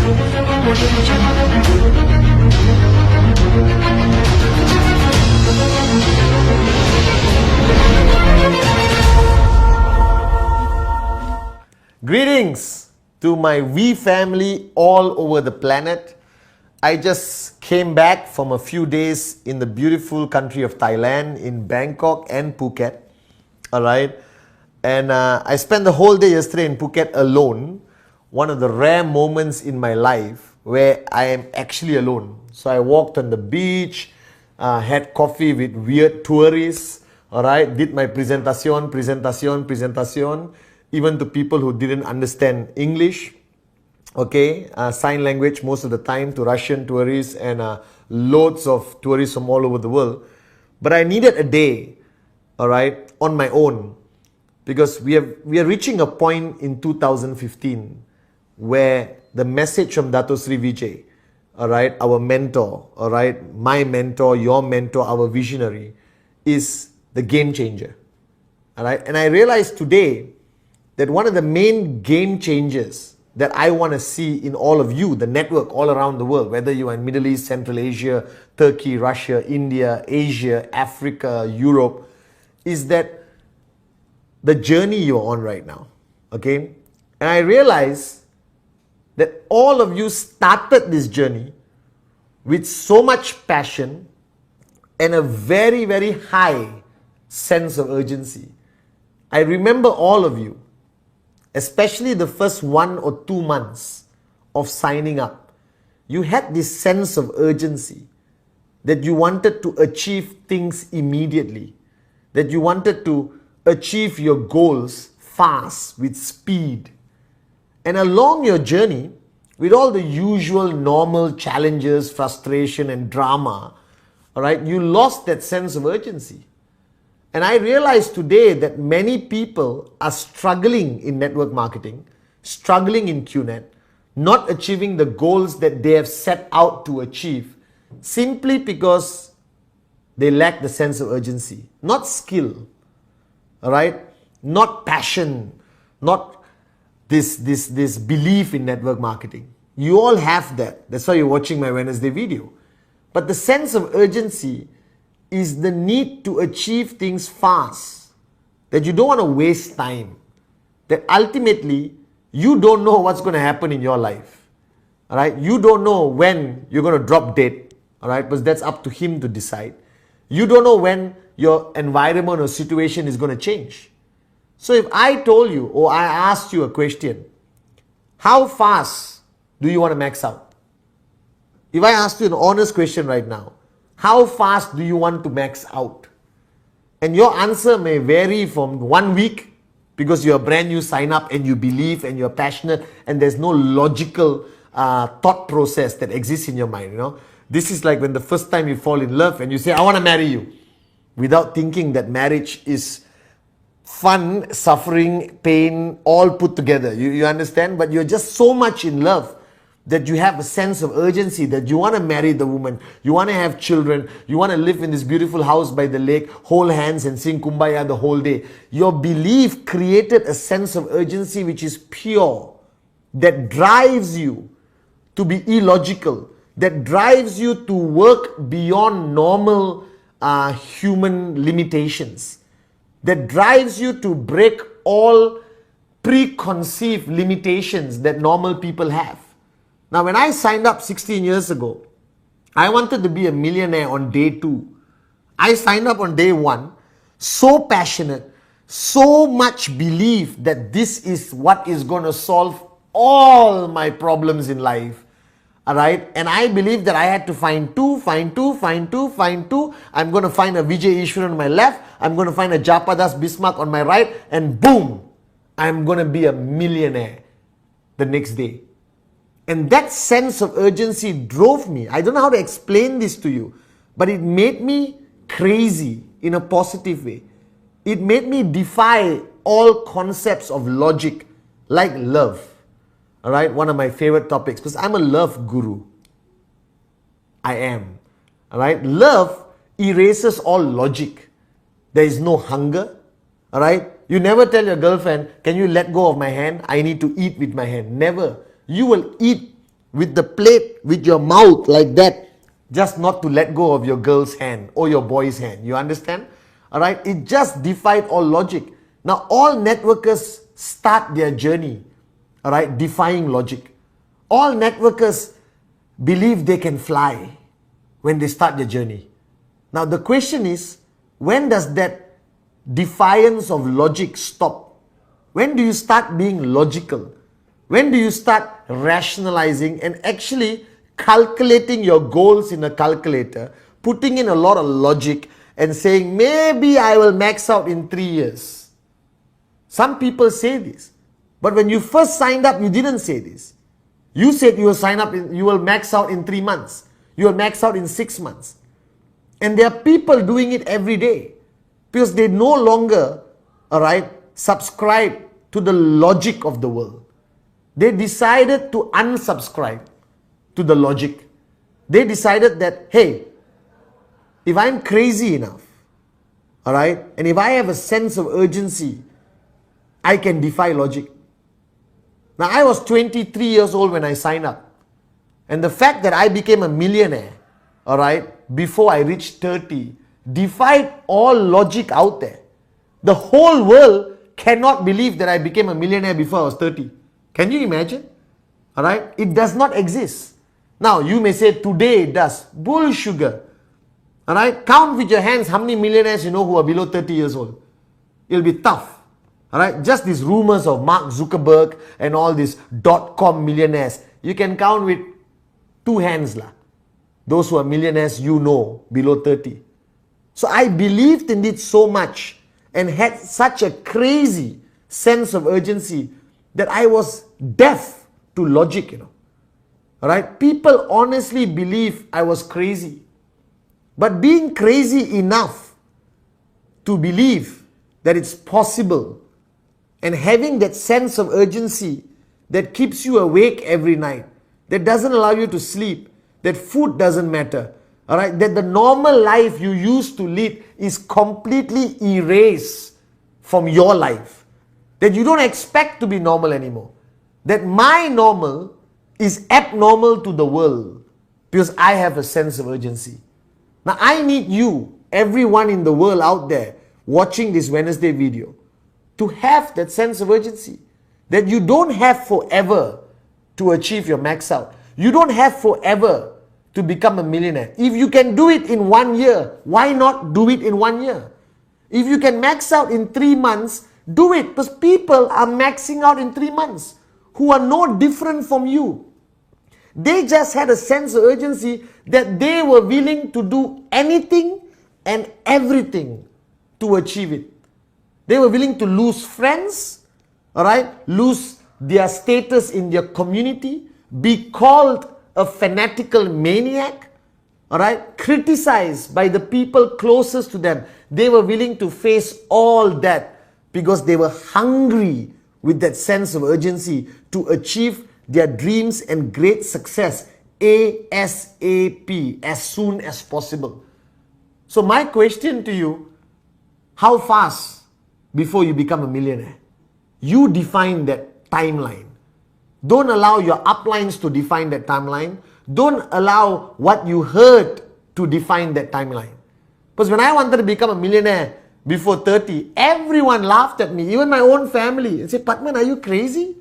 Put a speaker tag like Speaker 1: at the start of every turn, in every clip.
Speaker 1: Greetings to my V family all over the planet. I just came back from a few days in the beautiful country of Thailand, in Bangkok and Phuket. Alright, and I spent the whole day yesterday in Phuket alone. One of the rare moments in my life where I am actually alone. So I walked on the beach, had coffee with weird tourists, alright, did my presentation, even to people who didn't understand English, okay, sign language most of the time to Russian tourists and loads of tourists from all over the world. But I needed a day, alright, on my own, because we are reaching a point in 2015 where the message from Dato Sri Vijay, alright, our mentor, alright, my mentor, your mentor, our visionary, is the game changer. Alright, and I realized today that one of the main game changers that I want to see in all of you, the network all around the world, whether you are in Middle East, Central Asia, Turkey, Russia, India, Asia, Africa, Europe, is that the journey you're on right now, okay? And I realize that all of you started this journey with so much passion and a very, very high sense of urgency. I remember all of you, especially the first 1 or 2 months of signing up. You had this sense of urgency that you wanted to achieve things immediately, that you wanted to achieve your goals fast, with speed. And along your journey, with all the usual normal challenges, frustration and drama, all right, you lost that sense of urgency. And I realize today that many people are struggling in network marketing, struggling in QNet, not achieving the goals that they have set out to achieve, simply because they lack the sense of urgency, not skill, all right, not passion, not this belief in network marketing. You all have that. That's why you're watching my Wednesday video. But the sense of urgency is the need to achieve things fast, that you don't want to waste time, that ultimately you don't know what's going to happen in your life, all right? You don't know when you're going to drop dead, all right? Because that's up to him to decide. You don't know when your environment or situation is going to change. So if I told you, or I asked you a question, how fast do you want to max out? If I asked you an honest question right now, how fast do you want to max out? And your answer may vary from 1 week, because you're a brand new sign up and you believe and you're passionate and there's no logical thought process that exists in your mind. You know, this is like when the first time you fall in love and you say, I want to marry you, without thinking that marriage is fun, suffering, pain, all put together. You understand? But you're just so much in love that you have a sense of urgency, that you want to marry the woman, you want to have children, you want to live in this beautiful house by the lake, hold hands and sing Kumbaya the whole day. Your belief created a sense of urgency which is pure, that drives you to be illogical, that drives you to work beyond normal human limitations, that drives you to break all preconceived limitations that normal people have. Now, when I signed up 16 years ago, I wanted to be a millionaire on day 2. I signed up on day 1, so passionate, so much belief that this is what is going to solve all my problems in life. Alright, and I believe that I had to find two. I'm going to find a Vijay Ishwaran on my left, I'm going to find a Japadas Bismarck on my right, and boom, I'm going to be a millionaire the next day. And that sense of urgency drove me. I don't know how to explain this to you, but it made me crazy in a positive way. It made me defy all concepts of logic, like love. All right, one of my favorite topics, because I'm a love guru. I am. All right, love erases all logic. There is no hunger. All right, you never tell your girlfriend, can you let go of my hand? I need to eat with my hand. Never. You will eat with the plate with your mouth like that, just not to let go of your girl's hand or your boy's hand. You understand? All right? It just defied all logic. Now, all networkers start their journey, all right, defying logic. All networkers believe they can fly when they start their journey. Now, the question is, when does that defiance of logic stop? When do you start being logical? When do you start rationalizing and actually calculating your goals in a calculator, putting in a lot of logic and saying, maybe I will max out in 3 years? Some people say this, but when you first signed up, you didn't say this. You said you will sign up, you will max out in 3 months. You will max out in 6 months. And there are people doing it every day because they no longer, all right, subscribe to the logic of the world. They decided to unsubscribe to the logic. They decided that, hey, if I'm crazy enough, all right, and if I have a sense of urgency, I can defy logic. Now, I was 23 years old when I signed up. And the fact that I became a millionaire, all right, before I reached 30, defied all logic out there. The whole world cannot believe that I became a millionaire before I was 30. Can you imagine? All right, it does not exist. Now, you may say today it does. Bull sugar. All right, count with your hands how many millionaires you know who are below 30 years old. It'll be tough. All right, just these rumors of Mark Zuckerberg and all these .com millionaires, you can count with 2 hands lah. Those who are millionaires you know below 30. So I believed in it so much and had such a crazy sense of urgency that I was deaf to logic, you know. All right, people honestly believe I was crazy. But being crazy enough to believe that it's possible and having that sense of urgency that keeps you awake every night, that doesn't allow you to sleep, that food doesn't matter, all right, that the normal life you used to lead is completely erased from your life, that you don't expect to be normal anymore, that my normal is abnormal to the world because I have a sense of urgency. Now, I need you, everyone in the world out there watching this Wednesday video, to have that sense of urgency, that you don't have forever to achieve your max out. You don't have forever to become a millionaire. If you can do it in 1 year, why not do it in 1 year? If you can max out in 3 months, do it, because people are maxing out in 3 months who are no different from you. They just had a sense of urgency that they were willing to do anything and everything to achieve it. They were willing to lose friends, all right, lose their status in their community, be called a fanatical maniac, all right, criticized by the people closest to them. They were willing to face all that because they were hungry with that sense of urgency to achieve their dreams and great success ASAP, as soon as possible. So my question to you, how fast before you become a millionaire? You define that timeline. Don't allow your uplines to define that timeline. Don't allow what you heard to define that timeline. Because when I wanted to become a millionaire before 30, everyone laughed at me, even my own family, and said, Patman, are you crazy?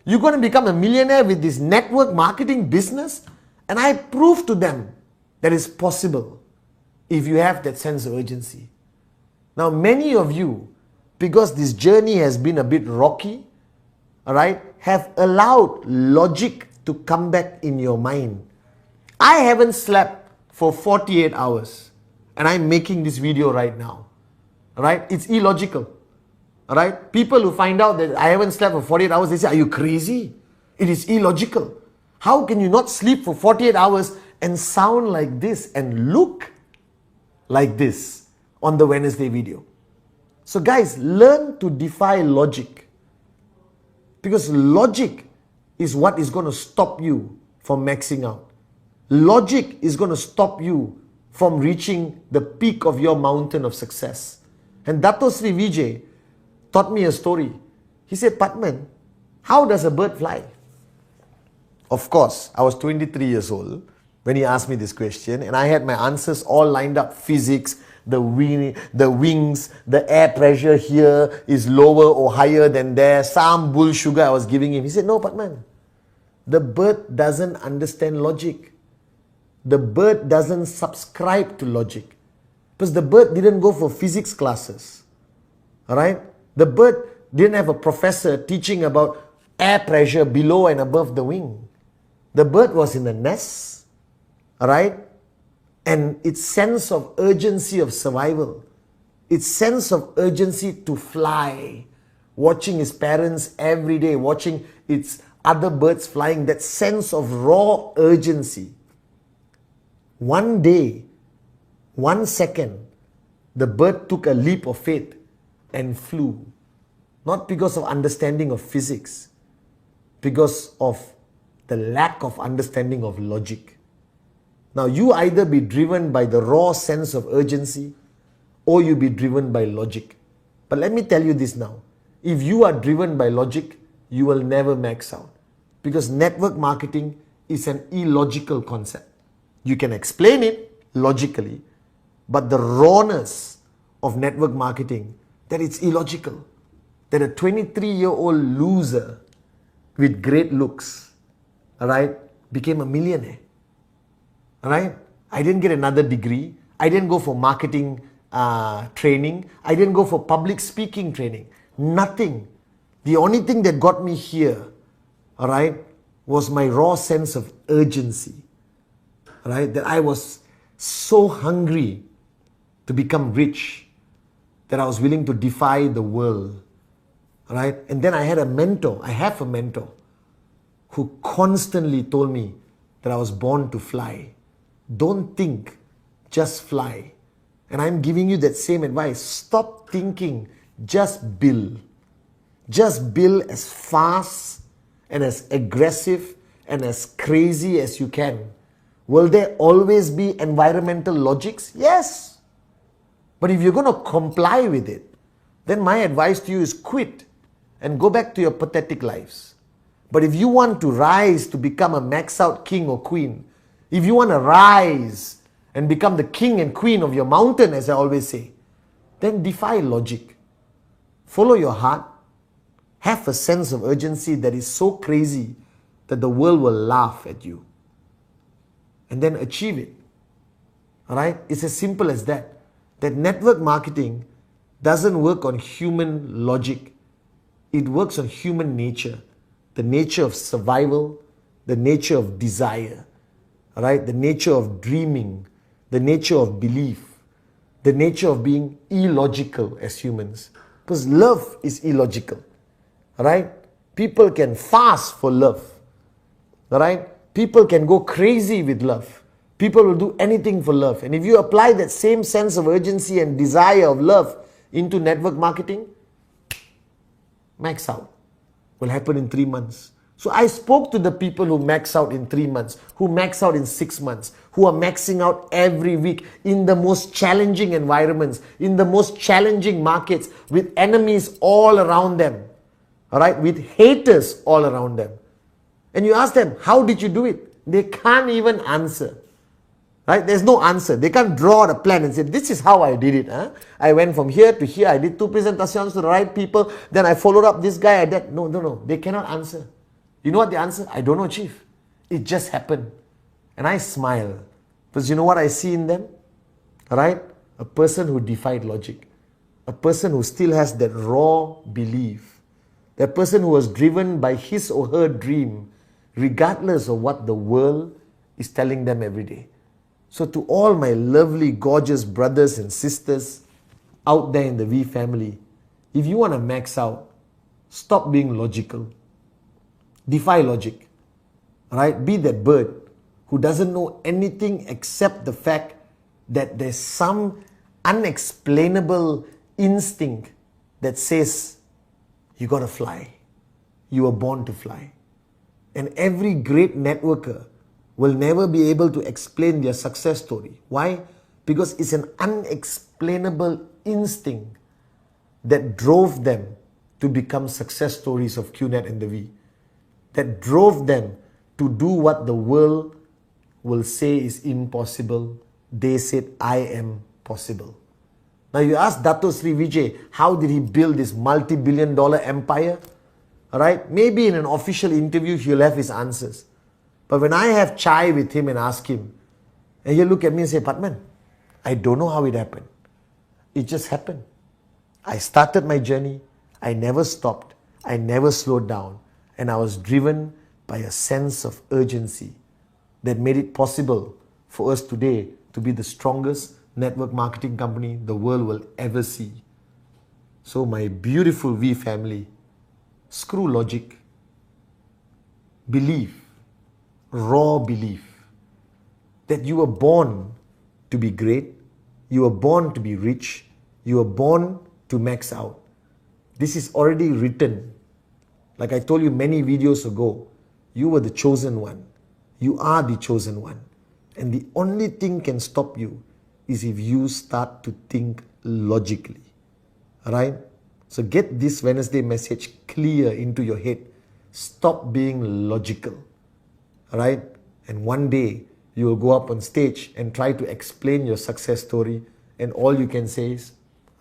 Speaker 1: You're going to become a millionaire with this network marketing business? And I proved to them that it's possible if you have that sense of urgency. Now, many of you, because this journey has been a bit rocky, all right, have allowed logic to come back in your mind. I haven't slept for 48 hours and I'm making this video right now. All right, it's illogical. All right, people who find out that I haven't slept for 48 hours, they say, are you crazy? It is illogical. How can you not sleep for 48 hours and sound like this and look like this on the Wednesday video? So guys, learn to defy logic, because logic is what is going to stop you from maxing out. Logic is going to stop you from reaching the peak of your mountain of success. And Dato Sri Vijay taught me a story. He said, Patman, how does a bird fly? Of course, I was 23 years old when he asked me this question, and I had my answers all lined up. Physics, the wings, the air pressure here is lower or higher than there. Some bull sugar I was giving him. He said, no, Patman, the bird doesn't understand logic. The bird doesn't subscribe to logic. Because the bird didn't go for physics classes. Alright? The bird didn't have a professor teaching about air pressure below and above the wing. The bird was in the nest. Alright? And its sense of urgency of survival, its sense of urgency to fly, watching his parents every day, watching its other birds flying, that sense of raw urgency. One day, 1 second, the bird took a leap of faith and flew. Not because of understanding of physics, because of the lack of understanding of logic. Now, you either be driven by the raw sense of urgency or you be driven by logic. But let me tell you this now. If you are driven by logic, you will never max out. Because network marketing is an illogical concept. You can explain it logically, but the rawness of network marketing, that it's illogical. That a 23-year-old loser with great looks, alright, became a millionaire. Alright? I didn't get another degree. I didn't go for marketing training. I didn't go for public speaking training. Nothing. The only thing that got me here, alright, was my raw sense of urgency. Right? That I was so hungry to become rich that I was willing to defy the world. Right? And then I had a mentor. I have a mentor who constantly told me that I was born to fly. Don't think, just fly. And I'm giving you that same advice. Stop thinking, just build. Just build as fast and as aggressive and as crazy as you can. Will there always be environmental logics? Yes. But if you're going to comply with it, then my advice to you is quit and go back to your pathetic lives. But if you want to rise to become a max out king or queen, if you want to rise and become the king and queen of your mountain, as I always say, then defy logic. Follow your heart. Have a sense of urgency that is so crazy that the world will laugh at you. And then achieve it. Alright? It's as simple as that. That network marketing doesn't work on human logic. It works on human nature. The nature of survival, the nature of desire. Alright? The nature of dreaming, the nature of belief, the nature of being illogical as humans. Because love is illogical. Alright? People can fast for love. Alright? People can go crazy with love. People will do anything for love. And if you apply that same sense of urgency and desire of love into network marketing, max out will happen in 3 months. So I spoke to the people who max out in 3 months, who max out in 6 months, who are maxing out every week in the most challenging environments, in the most challenging markets, with enemies all around them, all right, with haters all around them. And you ask them, how did you do it? They can't even answer. Right? There's no answer. They can't draw the plan and say, this is how I did it. Huh? I went from here to here. I did 2 presentations to the right people. Then I followed up this guy. I did. No. They cannot answer. You know what the answer? I don't know, Chief. It just happened. And I smile. Because you know what I see in them? Right? A person who defied logic. A person who still has that raw belief. That person who was driven by his or her dream, regardless of what the world is telling them every day. So to all my lovely, gorgeous brothers and sisters out there in the V family, if you want to max out, stop being logical. Defy logic. Right? Be that bird who doesn't know anything except the fact that there's some unexplainable instinct that says, you got to fly. You were born to fly. And every great networker will never be able to explain their success story. Why? Because it's an unexplainable instinct that drove them to become success stories of QNet and the V. That drove them to do what the world will say is impossible, they said, I am possible. Now you ask Dato Sri Vijay, how did he build this multi-billion-dollar empire? All right, maybe in an official interview he'll have his answers. But when I have chai with him and ask him, and he'll look at me and say, Patman, I don't know how it happened. It just happened. I started my journey. I never stopped. I never slowed down. And I was driven by a sense of urgency that made it possible for us today to be the strongest network marketing company the world will ever see. So my beautiful V family, screw logic. Believe, raw belief, that you were born to be great, you were born to be rich, you were born to max out. This is already written. Like I told you many videos ago, you were the chosen one. You are the chosen one. And the only thing can stop you is if you start to think logically. Alright? So get this Wednesday message clear into your head. Stop being logical. Alright? And one day, you will go up on stage and try to explain your success story, and all you can say is,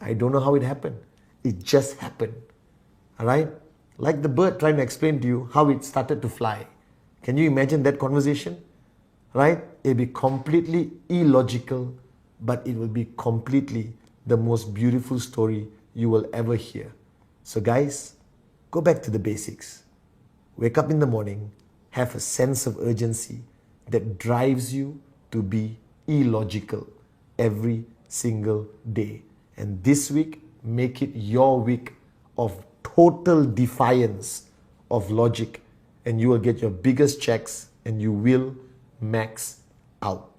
Speaker 1: I don't know how it happened. It just happened. Alright? Like the bird trying to explain to you how it started to fly. Can you imagine that conversation? Right? It'll be completely illogical, but it will be completely the most beautiful story you will ever hear. So guys, go back to the basics. Wake up in the morning, have a sense of urgency that drives you to be illogical every single day. And this week, make it your week of total defiance of logic, and you will get your biggest checks and you will max out.